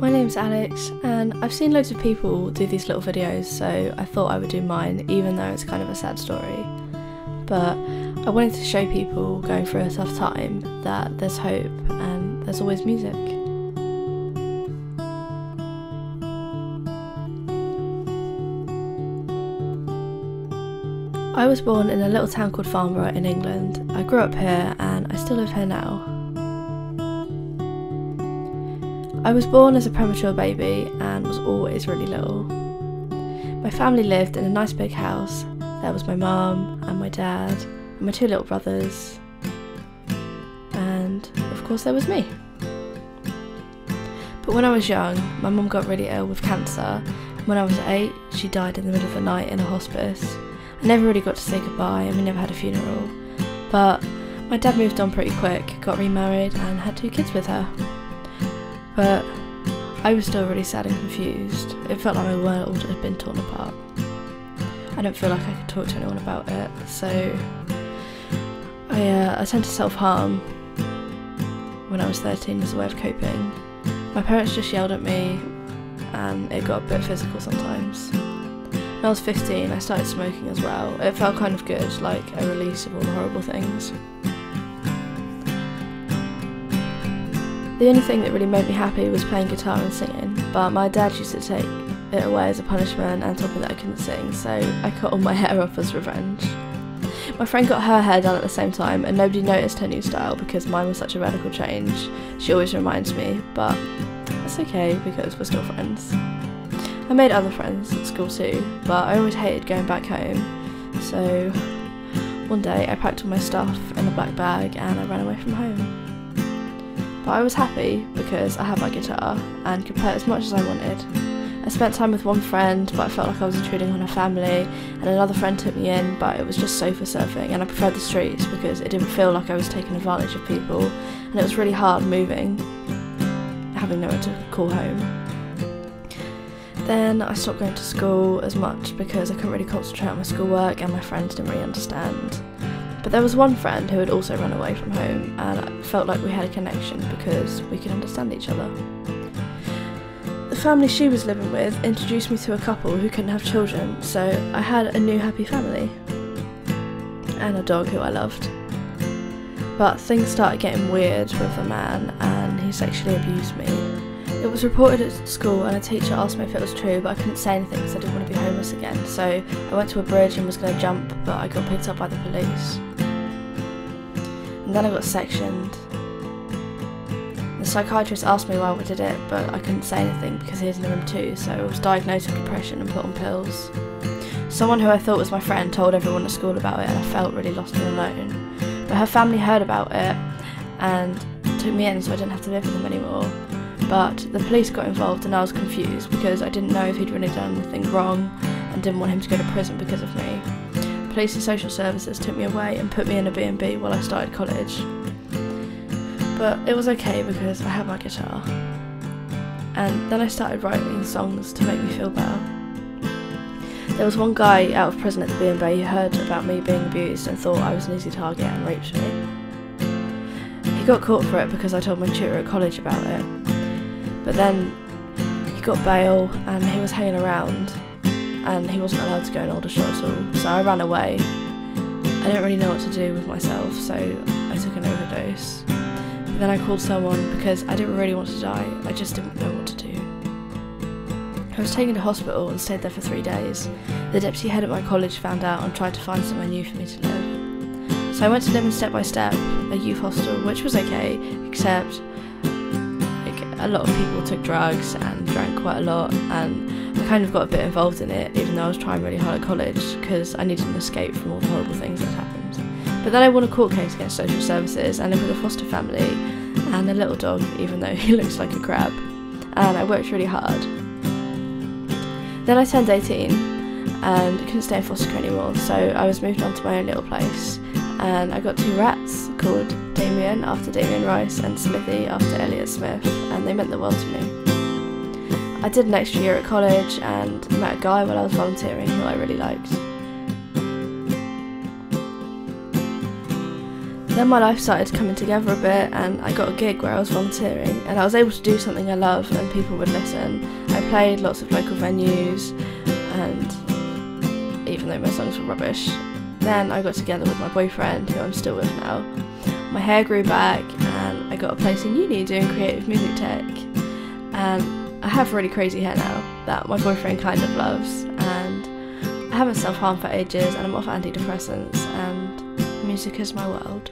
My name's Alex, and I've seen loads of people do these little videos, so I thought I would do mine, even though it's kind of a sad story. But I wanted to show people going through a tough time that there's hope and there's always music. I was born in a little town called Farnborough in England. I grew up here and I still live here now. I was born as a premature baby and was always really little. My family lived in a nice big house. There was my mum and my dad and my two little brothers, and of course there was me. But when I was young, my mum got really ill with cancer. When I was 8, she died in the middle of the night in a hospice. I never really got to say goodbye and we never had a funeral. But my dad moved on pretty quick, got remarried and had 2 kids with her. But I was still really sad and confused. It felt like my world had been torn apart. I don't feel like I could talk to anyone about it, so I tend to self-harm when I was 13 as a way of coping. My parents just yelled at me and it got a bit physical sometimes. When I was 15 I started smoking as well. It felt kind of good, like a release of all the horrible things. The only thing that really made me happy was playing guitar and singing, but my dad used to take it away as a punishment and told me that I couldn't sing, so I cut all my hair off as revenge. My friend got her hair done at the same time and nobody noticed her new style because mine was such a radical change. She always reminds me, but that's okay because we're still friends. I made other friends at school too, but I always hated going back home, so one day I packed all my stuff in a black bag and I ran away from home. But I was happy because I had my guitar and could play it as much as I wanted. I spent time with one friend, but I felt like I was intruding on her family, and another friend took me in, but it was just sofa surfing, and I preferred the streets because it didn't feel like I was taking advantage of people, and it was really hard moving, having nowhere to call home. Then I stopped going to school as much because I couldn't really concentrate on my schoolwork and my friends didn't really understand. But there was one friend who had also run away from home and I felt like we had a connection because we could understand each other. The family she was living with introduced me to a couple who couldn't have children, so I had a new happy family and a dog who I loved. But things started getting weird with the man and he sexually abused me. It was reported at school and a teacher asked me if it was true, but I couldn't say anything because I didn't want to be homeless again, so I went to a bridge and was going to jump, but I got picked up by the police. And then I got sectioned. The psychiatrist asked me why I did it, but I couldn't say anything because he was in the room too, so I was diagnosed with depression and put on pills. Someone who I thought was my friend told everyone at school about it and I felt really lost and alone. But her family heard about it and took me in so I didn't have to live with them anymore. But the police got involved and I was confused because I didn't know if he'd really done anything wrong and didn't want him to go to prison because of me. Police and social services took me away and put me in a B&B while I started college. But it was okay because I had my guitar. And then I started writing songs to make me feel better. There was one guy out of prison at the B&B who heard about me being abused and thought I was an easy target and raped me. He got caught for it because I told my tutor at college about it. But then he got bail and he was hanging around and he wasn't allowed to go in Aldershot at all, so I ran away. I didn't really know what to do with myself, so I took an overdose. But then I called someone because I didn't really want to die, I just didn't know what to do. I was taken to hospital and stayed there for 3 days. The deputy head at my college found out and tried to find somewhere new for me to live. So I went to live in Step by Step, a youth hostel, which was okay, except a lot of people took drugs and drank quite a lot, and I kind of got a bit involved in it even though I was trying really hard at college because I needed an escape from all the horrible things that happened. But then I won a court case against social services and lived with a foster family and a little dog, even though he looks like a crab, and I worked really hard. Then I turned 18 and couldn't stay in foster care anymore, so I was moved on to my own little place and I got 2 rats called Damien after Damien Rice and Smithy after Elliot Smith, and they meant the world to me. I did an extra year at college and met a guy while I was volunteering who I really liked. Then my life started coming together a bit, and I got a gig where I was volunteering, and I was able to do something I love and people would listen. I played lots of local venues, and even though my songs were rubbish. Then I got together with my boyfriend, who I'm still with now. My hair grew back and I got a place in uni doing creative music tech. And I have really crazy hair now that my boyfriend kind of loves, and I haven't self-harmed for ages, and I'm off antidepressants, and music is my world.